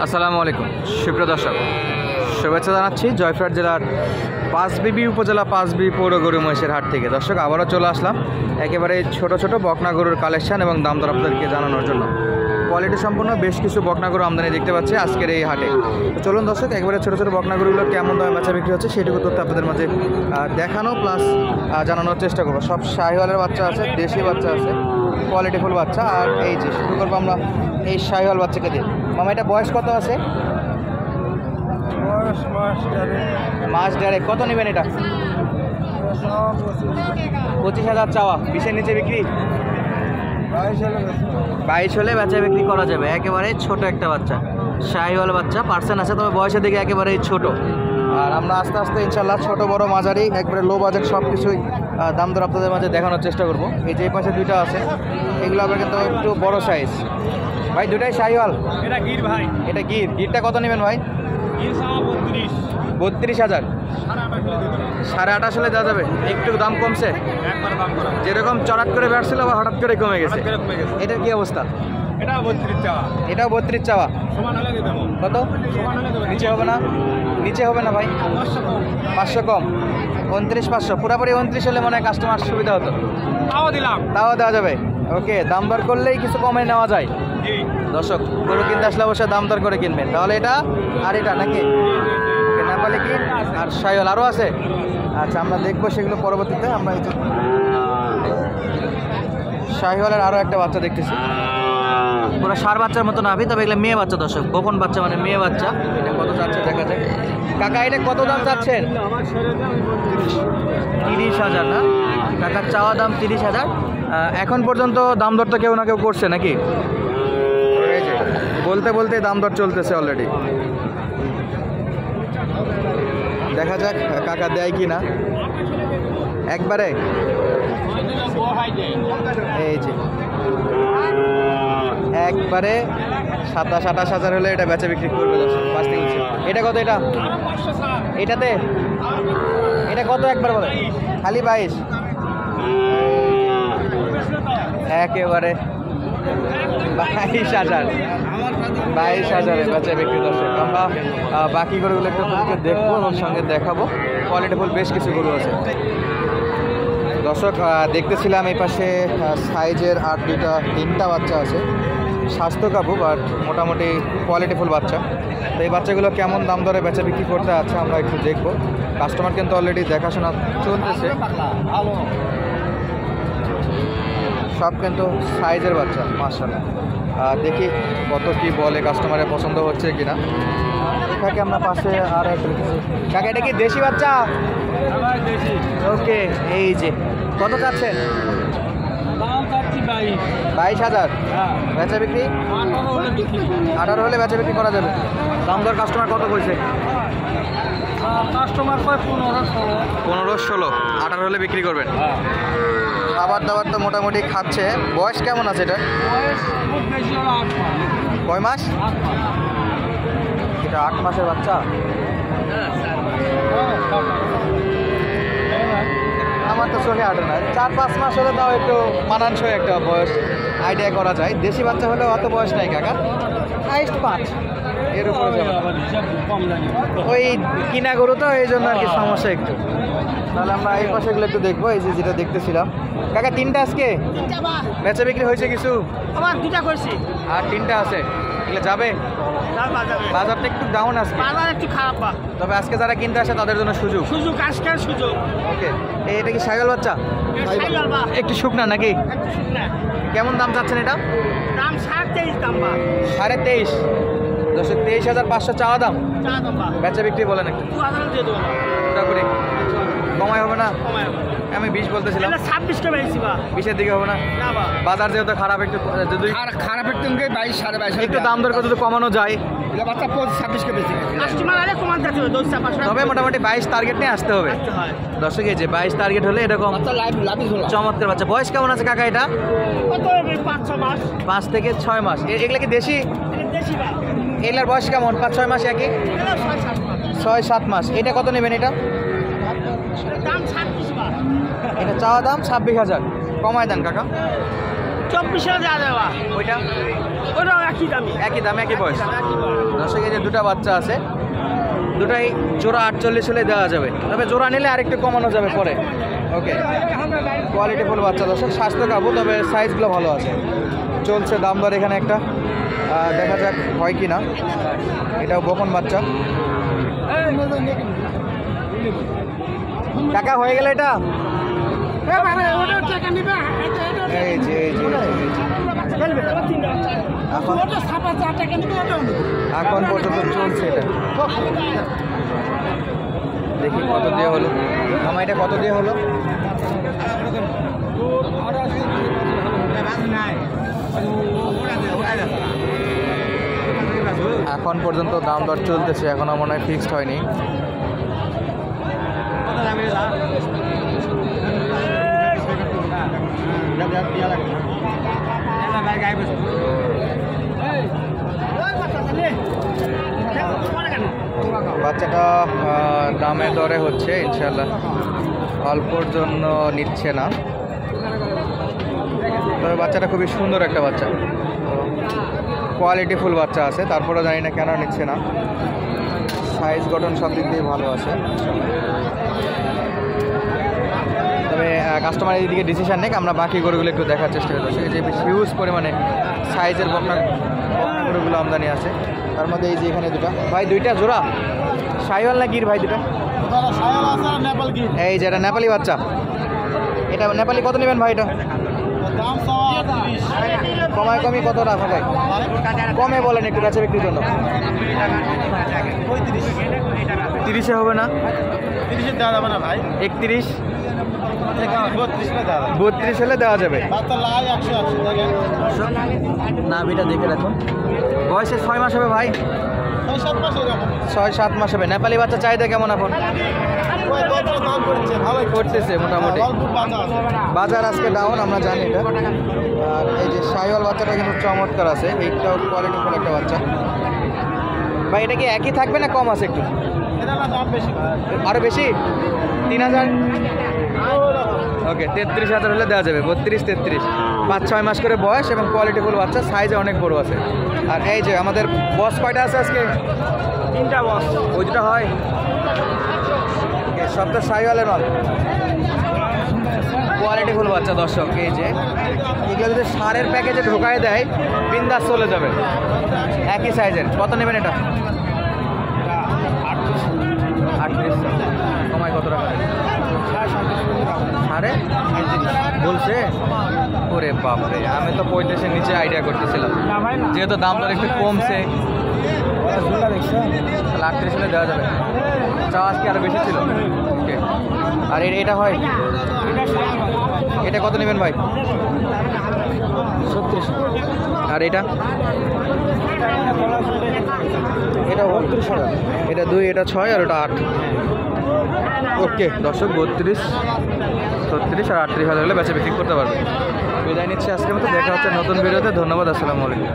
আসসালামু আলাইকুম সুপ্রিয় দর্শক, শুভেচ্ছা জানাচ্ছি জয়পুরহাট জেলার পাঁচবিবি উপজেলা পাঁচবি পৌর গরু মহিষের হাট থেকে। দর্শক, আবারও চলে আসলাম একেবারে ছোট ছোট বকনা গরুর কালেকশন এবং দাম দর আপনাদেরকে জানানোর জন্য। কোয়ালিটি সম্পন্ন বেশ কিছু বকনা গরু আমদানি দেখতে পাচ্ছি আজকের এই হাটে। তো চলুন দর্শক, একেবারে ছোটো ছোটো বকনা গরুগুলো কেমন দামে বেচা বিক্রি হচ্ছে সেটুকু তথ্য আপনাদের মাঝে দেখানো প্লাস জানানোর চেষ্টা করবো। সব শাহিওয়ালের বাচ্চা আছে, দেশি বাচ্চা আছে, কোয়ালিটিফুল বাচ্চা। আর এই যে শুরু করবো আমরা এই শাহিওয়াল বাচ্চাকে দিয়ে। মামা, এটা বয়স কত আছে? মাস দেড়েক। কত নেবেন এটা? 25,000 চাওয়া, 20-এর নিচে বিক্রি? 22 হলে বেচা বিক্রি করা যাবে। একেবারে ছোট একটা বাচ্চা, শাহিওয়াল বাচ্চা, পার্সেন্ট আছে, তবে বয়সের দিকে একেবারেই ছোট। আর আমরা আস্তে আস্তে ইনশাল্লাহ ছোট বড় মাঝারি একবারে লো বাজেট সব কিছুই দাম দর আপনাদের মাঝে দেখানোর চেষ্টা করব। এই যে পাশে দুইটা আছে, এগুলো আবার কিন্তু একটু বড় সাইজ। ভাই দুটাই শাহিওয়াল? এটা গির ভাই। এটা গির। গিরটা কত নেবেন ভাই? 32,000। 28,500 হলে দেওয়া যাবে? একটু দাম কমছে, যেরকম চড়াট করে বেড়ছিল বা হঠাৎ করে কমে গেছে। এটার কি অবস্থা? এটা 32 চাওয়া। এটাও 32 চাওয়া। সমান হলে দেব। কত? নিচে হবে না? নিচে হবে না ভাই? 500 কম। 29,500। পুরোপুরি 29 হলে মনে হয় কাস্টমার সুবিধা হতো। তাও দিলাম। তাও দেওয়া যাবে। ওকে, দাম দর করলেই কিছু কমে নেওয়া যায়। দর্শক, গরু কিনতে আসলে অবশ্যই দাম দর করে কিনবেন। তাহলে এটা আর এটা নাকি নেপালি কি আর শাহিওয়াল আরও আছে? আচ্ছা, আমরা দেখবো সেগুলো পরবর্তীতে। আমরা এই যে শাহিওয়ালের আরও একটা বাচ্চা দেখতেছি, পুরো ষাঁড় বাচ্চার মতো নাভি, তবে এগুলো মেয়ে বাচ্চা। দর্শক, বকন বাচ্চা মানে মেয়ে বাচ্চা। এটা কত চাচ্ছে দেখা যায়। কাকা, এটা কত দাম চাচ্ছেন? 30,000 না? কাকার চাওয়া দাম 30,000। এখন পর্যন্ত দাম দরটা কেউ না কেউ করছে নাকি? বলতে বলতে দাম দর চলতেছে অলরেডি। দেখা যাক কাকা দেয় কি না। একবারে এই যে একবারে 27-28,000 হলে এটা বেচা বিক্রি করবে। এটা কত? এটা এটাতে এটা কত একবার বলে? খালি 22? একেবারে 22,000। 22,000 বেচা বিক্রি। দর্শক, আমরা বাকি গরুগুলো একটু দেখবো এবং সঙ্গে দেখাবো। কোয়ালিটিফুল বেশ কিছু গরু আছে। দর্শক, দেখতেছিলাম এই পাশে সাইজের আর তিনটা বাচ্চা আছে, স্বাস্থ্য কাবু বাট মোটামুটি কোয়ালিটিফুল বাচ্চা। তো এই বাচ্চাগুলো কেমন দাম দরে বেচা বিক্রি করতে আছে আমরা একটু দেখবো। কাস্টমার কিন্তু অলরেডি দেখাশোনা চলতেছে। সব কিন্তু সাইজের বাচ্চা মাশাআল্লাহ। দেখি কত কি বলে, কাস্টমারের পছন্দ হচ্ছে কিনা। এটাকে আমরা পাশে আর একটা দেখেছি। কাকা, এটা কি দেশি বাচ্চা? ওকে, এই যে কত চাচ্ছেন? 22,000। বেচা বিক্রি 18 হলে বেচা বিক্রি করা যাবে। দাম দর কাস্টমার কত কইছে? কাস্টমার কয় 15-16। 18 হলে বিক্রি করবেন। খাবার দাবার তো মোটামুটি খাচ্ছে। বয়স কেমন আছে এটা? কয় মাস? এটা 8 মাসের বাচ্চা। আমার তো চোখে আটে না। 4-5 মাস হলে তাও একটু মানানসই একটা বয়স আইডিয়া করা যায়। দেশি বাচ্চা হলেও অত বয়স নাই কাকা, হাইস্ট 5 এর উপরে যাবে। ওই কিনা গরু তো, এই জন্য আর কি সমস্যা একটু। তাহলে আমরা এই পাশেগুলো একটু দেখবো। এই যে যেটা দেখতেছিলাম কাকা, 3টা আজকে বেচা বিক্রি হয়েছে কিছু? আমার 2টা করছি আর 3টা আছে। এগুলো যাবে? বাজারটা একটু ডাউন আছে, বাজার একটু খারাপ, তবে আজকে যারা কিনতে আসে তাদের জন্য সুযোগ। আজকের সুযোগ। ওকে, এটা কি শাহিওয়াল বাচ্চা? একটু শুকনা নাকি? কেমন দাম চাচ্ছেন এটা? দাম 23.5 দাম। 23.5। 23,500 চাওয়া দাম। বেচা বিক্রি বলেন একটু পুরোপুরি কমাই হবে না? আমি 20 বলতেছিলাম। 26টা বেশি বা 20-এর দিকে হবে না? বাজার যেহেতু খারাপ, একটু যদি খারাপ একটু 22-22.5 একটু দাম দর যদি কমানো যায়। বাচ্চা 26কে বেশি কাস্টমার আরে কমাতে হবে। তবে মোটামুটি 22 টার্গেট নিয়ে আসতে হবে। দর্শক, এই যে 22 টার্গেট হলে এরকম চমৎকার বাচ্চা। বয়স কেমন আছে কাকা এটা? 5 থেকে 6 মাস। এগুলা কি দেশি? এগুলার বয়স কেমন? 5-6 মাস একই? 6-7 মাস। এটা কত নেবেন? এটা এটা চাওয়া দাম 26,000। কমায় দেন কাকা। 24 দেওয়া যাবা ওইটা ওটাও একই দামি একই দাম একই বয়স একই বয়স। দর্শক এই যে দুটো বাচ্চা আছে, দুটাই জোড়া 48 হলে দেওয়া যাবে, তবে জোড়া নিলে আরেকটু কমানো যাবে পরে। ওকে, কোয়ালিটিফুল বাচ্চা দর্শক, স্বাস্থ্য কাবু, তবে সাইজগুলো ভালো আছে। চলছে দাম দর এখানে একটা, দেখা যাক হয় কি না। এটাও বকন বাচ্চা। টাকা হয়ে গেলে এটা এই যে এখন পর্যন্ত চলছে এটা। দেখি কত দিয়ে হলো মামা, এটা কত দিয়ে হলো? এখন পর্যন্ত দাম দর চলতেছে, এখনো মনে হয় ফিক্সড হয়নি। বাচ্চাটা দামে দরে হচ্ছে, ইনশাল্লাহ অল্পর জন্য নিচ্ছে না, তবে বাচ্চাটা খুবই সুন্দর একটা বাচ্চা, কোয়ালিটিফুল বাচ্চা আছে। তারপরে জানি না কেন নিচ্ছে না, সাইজ গঠন সব দিক দিয়ে ভালো আছে। তবে কাস্টমার এইদিকে ডিসিশন নেই, আমরা বাকি গরুগুলো একটু দেখার চেষ্টা করছি। যে হিউজ পরিমাণে সাইজের বকনা গরুগুলো আমদানি আছে, তার মধ্যে এই যে এখানে দুটো ভাই, দুইটা জোড়া শাহিওয়াল না গির ভাই? দুটো এই যে এটা নেপালি বাচ্চা, এটা নেপালি কত নেবেন ভাই? এটা কমায় কমি কত রাখা ভাই? কমে বলেন একটু কাছে বিক্রির জন্য। 30-এ হবে না? 30 দেওয়া যাবে না ভাই, 31 32 হলে দেওয়া যাবে। 180 নাভিটা দেখে রাখুন। বয়সে 6 মাস হবে ভাই? 6-7 মাস হবে। নেপালি বাচ্চা চাহিদা কেমন এখন? করতেছে মোটামুটি, বাজার আজকে ডাউন, আমরা জানি এটা। আর এই যে শাহিওয়াল বাচ্চাটা কিন্তু চমৎকার আছে, এইটাও কোয়ালিটিফুল একটা বাচ্চা। ভাই এটা কি একই থাকবে না কম আছে একটু? আরো বেশি? 3000? ওকে, 33,000 হলে দেওয়া যাবে। 32-33, 5-6 মাস করে বয়স এবং কোয়ালিটিফুল বাচ্চা, সাইজে অনেক বড় আছে। আর এই যে আমাদের বস কয়টা আছে আজকে? 3টা বস। ওই দুটো হয় সব তো শাহিওয়ালের মাল, কোয়ালিটিফুল বাচ্চা দর্শক। এই যে এগুলো যদি সারের প্যাকেজে ঢোকায় দেয় বিন্দাস চলে যাবে, একই সাইজের। কত নেবেন এটা? 38 কমায় কত টাকা? সাড়ে বলছে? ওরে বাপরে, আমি তো 35-এর নিচে আইডিয়া করতেছিলাম, যেহেতু দাম দর একটু কমছে। 38 হলে দেওয়া যাবে। চাওয়া আজকে আরো বেশি ছিল। ওকে, আর এটা হয়? এটা কত নেবেন ভাই? 36। আর এটা? এটা 32, এটা 2, এটা 6 আর ওটা 8। ওকে দর্শক, 32, 36 আর 38,000 হলে বেচা বিক্রি করতে পারবে। বিদায় নিচ্ছে আজকের মতো, দেখা হচ্ছে নতুন ভিডিওতে। ধন্যবাদ, আসসালামু আলাইকুম।